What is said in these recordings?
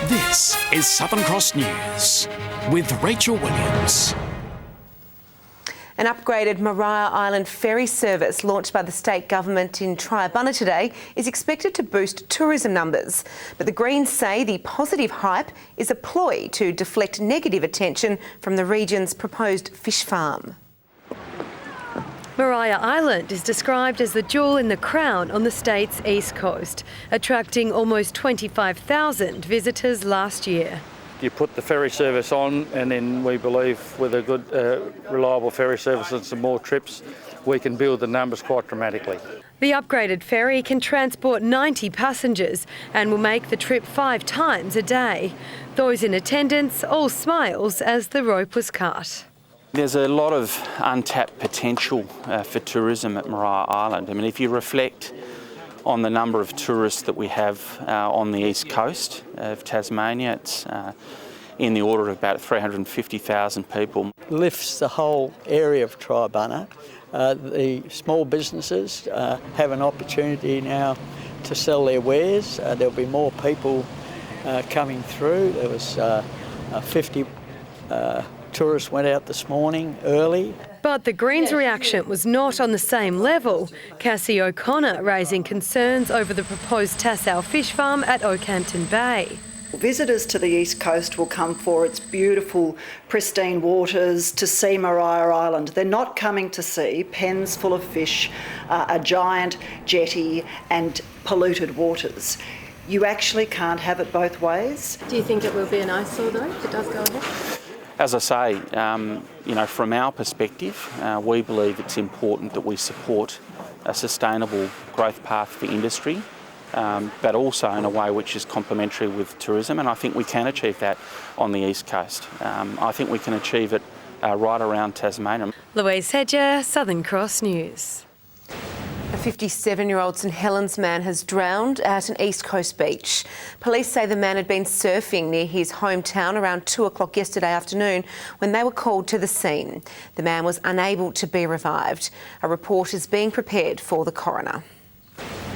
This is Southern Cross News with Rachel Williams. An upgraded Mariah Island ferry service launched by the state government in Triabunna today is expected to boost tourism numbers. But the Greens say the positive hype is a ploy to deflect negative attention from the region's proposed fish farm. Mariah Island is described as the jewel in the crown on the state's east coast, attracting almost 25,000 visitors last year. You put the ferry service on, and then we believe with a good, reliable ferry service and some more trips, we can build the numbers quite dramatically. The upgraded ferry can transport 90 passengers and will make the trip 5 times a day. Those in attendance all smiles as the rope was cut. There's a lot of untapped potential for tourism at Mariah Island. I mean, if you reflect on the number of tourists that we have on the east coast of Tasmania, it's in the order of about 350,000 people. Lifts the whole area of Triabunna. The small businesses have an opportunity now to sell their wares. There'll be more people coming through. There was 50 tourists went out this morning early. But the Greens' reaction was not on the same level. Cassie O'Connor raising concerns over the proposed Tassal fish farm at Oakhampton Bay. Visitors to the east coast will come for its beautiful, pristine waters to see Mariah Island. They're not coming to see pens full of fish, a giant jetty and polluted waters. You actually can't have it both ways. Do you think it will be an eyesore though if it does go ahead? As I say, from our perspective, we believe it's important that we support a sustainable growth path for industry, but also in a way which is complementary with tourism, and I think we can achieve that on the east coast. I think we can achieve it right around Tasmania. Louise Hedger, Southern Cross News. A 57-year-old St Helens man has drowned at an East Coast beach. Police say the man had been surfing near his hometown around 2 o'clock yesterday afternoon when they were called to the scene. The man was unable to be revived. A report is being prepared for the coroner.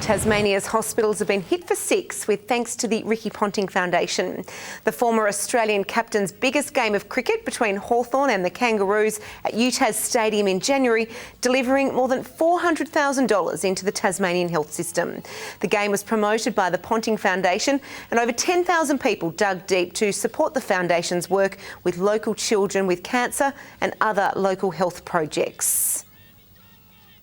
Tasmania's hospitals have been hit for 6 with thanks to the Ricky Ponting Foundation. The former Australian captain's biggest game of cricket between Hawthorn and the Kangaroos at UTAS Stadium in January, delivering more than $400,000 into the Tasmanian health system. The game was promoted by the Ponting Foundation, and over 10,000 people dug deep to support the foundation's work with local children with cancer and other local health projects.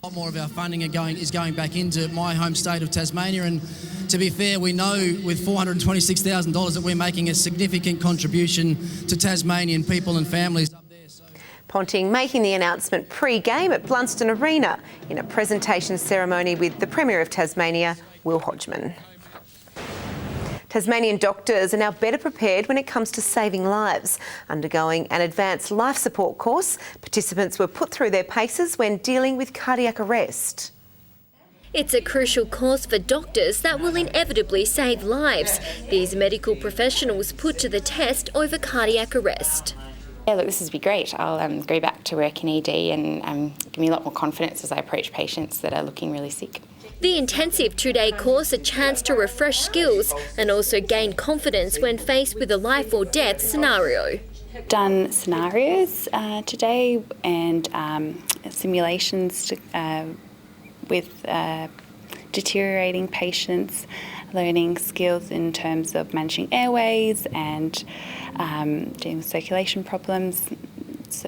A lot more of our funding is going back into my home state of Tasmania, and to be fair, we know with $426,000 that we're making a significant contribution to Tasmanian people and families up there. Ponting making the announcement pre-game at Blunston Arena in a presentation ceremony with the Premier of Tasmania, Will Hodgman. Tasmanian doctors are now better prepared when it comes to saving lives. Undergoing an advanced life support course, participants were put through their paces when dealing with cardiac arrest. It's a crucial course for doctors that will inevitably save lives. These medical professionals put to the test over cardiac arrest. Yeah, look, this has been great. I'll go back to work in ED and give me a lot more confidence as I approach patients that are looking really sick. The intensive 2-day course a chance to refresh skills and also gain confidence when faced with a life or death scenario. Done scenarios today and simulations with deteriorating patients, learning skills in terms of managing airways and dealing with circulation problems.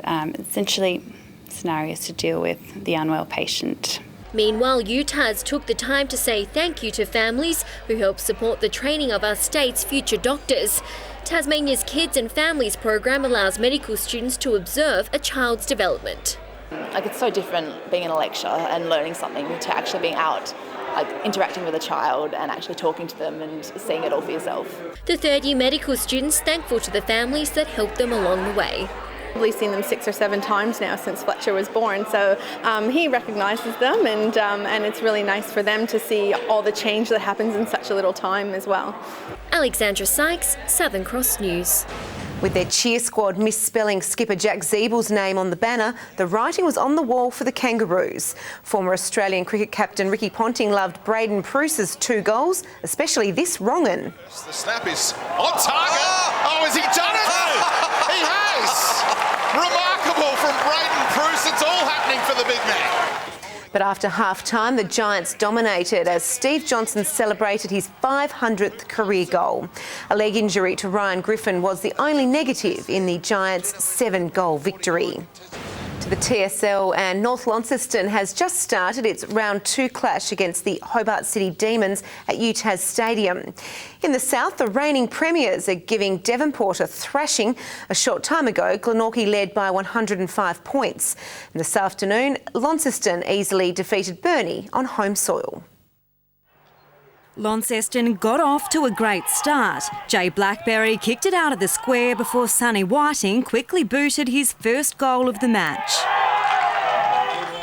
Essentially scenarios to deal with the unwell patient. Meanwhile, UTAS took the time to say thank you to families who help support the training of our state's future doctors. Tasmania's Kids and Families program allows medical students to observe a child's development. It's so different being in a lecture and learning something to actually being out, interacting with a child and actually talking to them and seeing it all for yourself. The third-year medical students thankful to the families that helped them along the way. We've seen them 6 or 7 times now since Fletcher was born, so he recognises them, and it's really nice for them to see all the change that happens in such a little time as well. Alexandra Sykes, Southern Cross News. With their cheer squad misspelling skipper Jack Ziebel's name on the banner, the writing was on the wall for the Kangaroos. Former Australian cricket captain Ricky Ponting loved Braden Pruce's 2 goals, especially this wrong-un. The snap is on target. Oh, has he done it? He has! Remarkable from Braden Pruce. It's all happening for the big man. But after half-time, the Giants dominated as Steve Johnson celebrated his 500th career goal. A leg injury to Ryan Griffin was the only negative in the Giants' 7-goal victory. To the TSL, and North Launceston has just started its round 2 clash against the Hobart City Demons at UTAS Stadium. In the south, the reigning premiers are giving Devonport a thrashing. A short time ago, Glenorchy led by 105 points. And this afternoon, Launceston easily defeated Burnie on home soil. Launceston got off to a great start. Jay Blackberry kicked it out of the square before Sonny Whiting quickly booted his first goal of the match.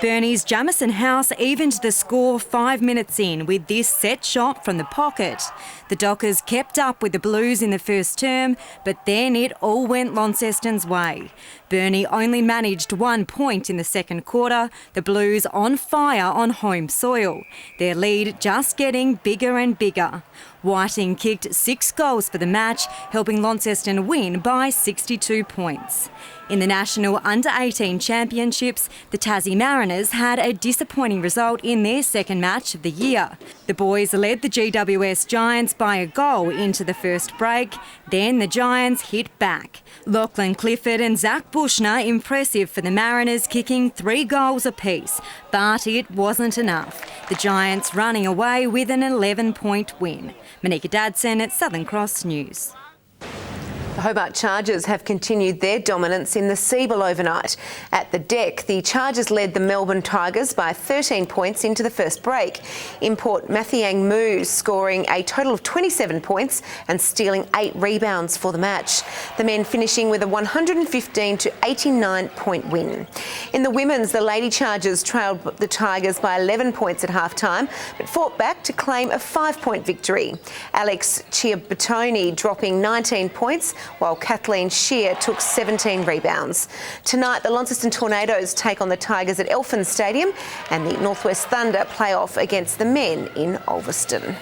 Burnie's Jamison House evened the score 5 minutes in with this set shot from the pocket. The Dockers kept up with the Blues in the first term, but then it all went Launceston's way. Burnie only managed 1 point in the second quarter, the Blues on fire on home soil. Their lead just getting bigger and bigger. Whiting kicked 6 goals for the match, helping Launceston win by 62 points. In the National Under-18 Championships, the Tassie Mariners had a disappointing result in their second match of the year. The boys led the GWS Giants by a goal into the first break, then the Giants hit back. Lachlan Clifford and Zach Bushner impressive for the Mariners, kicking 3 goals apiece, but it wasn't enough. The Giants running away with an 11-point win. Monika Dadson at Southern Cross News. The Hobart Chargers have continued their dominance in the Seabull overnight. At the deck, the Chargers led the Melbourne Tigers by 13 points into the first break. Import Mathiang Moose scoring a total of 27 points and stealing 8 rebounds for the match. The men finishing with a 115 to 89 point win. In the women's, the Lady Chargers trailed the Tigers by 11 points at half-time, but fought back to claim a 5-point victory. Alex Chiabatoni dropping 19 points, while Kathleen Shear took 17 rebounds. Tonight, the Launceston Tornadoes take on the Tigers at Elfin Stadium, and the Northwest Thunder play off against the men in Ulverston.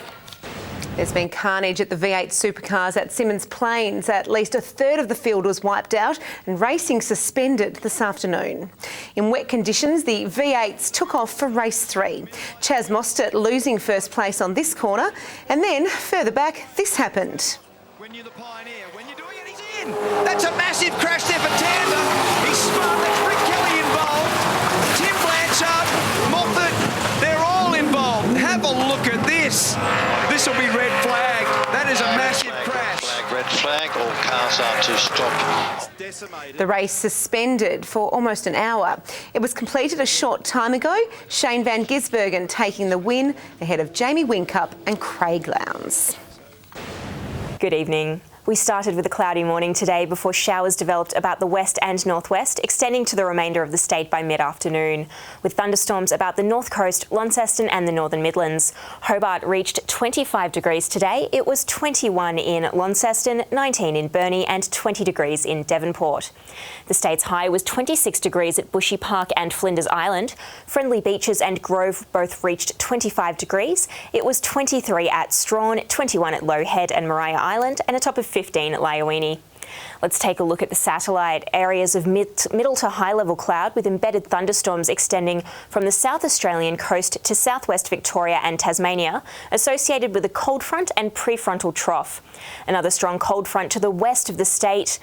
There's been carnage at the V8 Supercars at Symmons Plains. At least a third of the field was wiped out and racing suspended this afternoon. In wet conditions, the V8s took off for race 3. Chaz Mostert losing first place on this corner, and then further back, this happened. When you're the pioneer, when you're doing it, he's in. That's a massive crash there for Tander. He's smart. That's Rick Kelly involved. Tim Blanchard, Moffat, they're all involved. Have a look at this. This will be red flagged. That is a massive crash. Red flag, all cars are to stop. The race suspended for almost an hour. It was completed a short time ago. Shane Van Gisbergen taking the win ahead of Jamie Whincup and Craig Lowndes. Good evening. We started with a cloudy morning today before showers developed about the west and northwest, extending to the remainder of the state by mid-afternoon, with thunderstorms about the north coast, Launceston and the northern Midlands. Hobart reached 25 degrees today. It was 21 in Launceston, 19 in Burnie and 20 degrees in Devonport. The state's high was 26 degrees at Bushy Park and Flinders Island. Friendly Beaches and Grove both reached 25 degrees. It was 23 at Strawn, 21 at Low Head and Mariah Island, and a top of 15 at Lyowini. Let's take a look at the satellite. Areas of middle to high level cloud with embedded thunderstorms extending from the South Australian coast to southwest Victoria and Tasmania, associated with a cold front and prefrontal trough. Another strong cold front to the west of the state,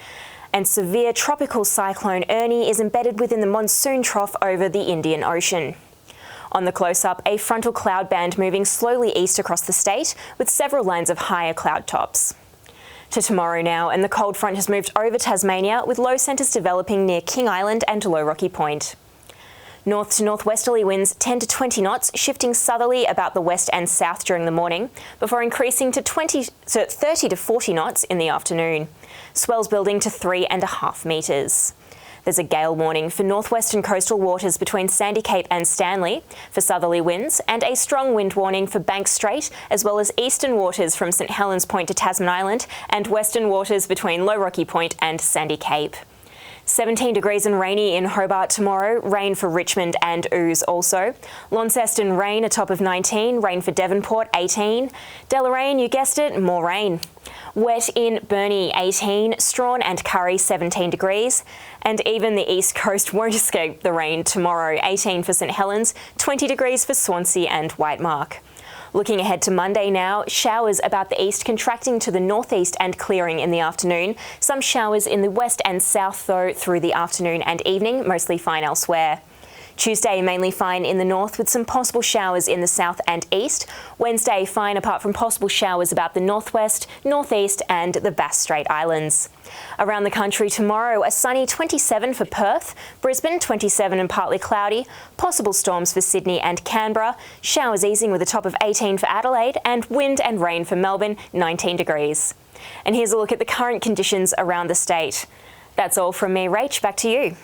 and severe tropical cyclone Ernie is embedded within the monsoon trough over the Indian Ocean. On the close-up, a frontal cloud band moving slowly east across the state with several lines of higher cloud tops. To tomorrow now, and the cold front has moved over Tasmania with low centres developing near King Island and Low Rocky Point. North to northwesterly winds 10 to 20 knots, shifting southerly about the west and south during the morning, before increasing to 30 to 40 knots in the afternoon. Swells building to 3.5 metres. There's a gale warning for northwestern coastal waters between Sandy Cape and Stanley for southerly winds, and a strong wind warning for Banks Strait, as well as eastern waters from St Helens Point to Tasman Island and western waters between Low Rocky Point and Sandy Cape. 17 degrees and rainy in Hobart tomorrow, rain for Richmond and Ouse also. Launceston rain, a top of 19, rain for Devonport 18. Deloraine, you guessed it, more rain. Wet in Burnie 18, Strawn and Curry 17 degrees. And even the east coast won't escape the rain tomorrow, 18 for St Helens, 20 degrees for Swansea and Whitemark. Looking ahead to Monday now, showers about the east contracting to the northeast and clearing in the afternoon. Some showers in the west and south though through the afternoon and evening, mostly fine elsewhere. Tuesday mainly fine in the north with some possible showers in the south and east. Wednesday fine apart from possible showers about the northwest, northeast and the Bass Strait Islands. Around the country tomorrow, a sunny 27 for Perth, Brisbane 27 and partly cloudy, possible storms for Sydney and Canberra, showers easing with a top of 18 for Adelaide and wind and rain for Melbourne 19 degrees. And here's a look at the current conditions around the state. That's all from me, Rach, back to you.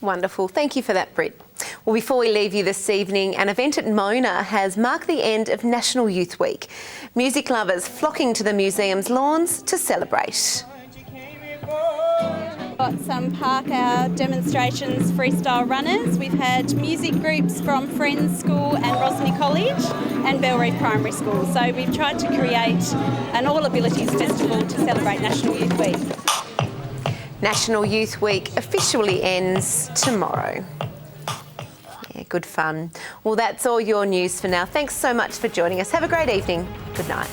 Wonderful. Thank you for that, Britt. Well, before we leave you this evening, an event at Mona has marked the end of National Youth Week. Music lovers flocking to the museum's lawns to celebrate. Got some park hour demonstrations, freestyle runners. We've had music groups from Friends School and Rosny College and Belreef Primary School. So we've tried to create an All Abilities Festival to celebrate National Youth Week. National Youth Week officially ends tomorrow. Yeah, good fun. Well, that's all your news for now. Thanks so much for joining us. Have a great evening. Good night.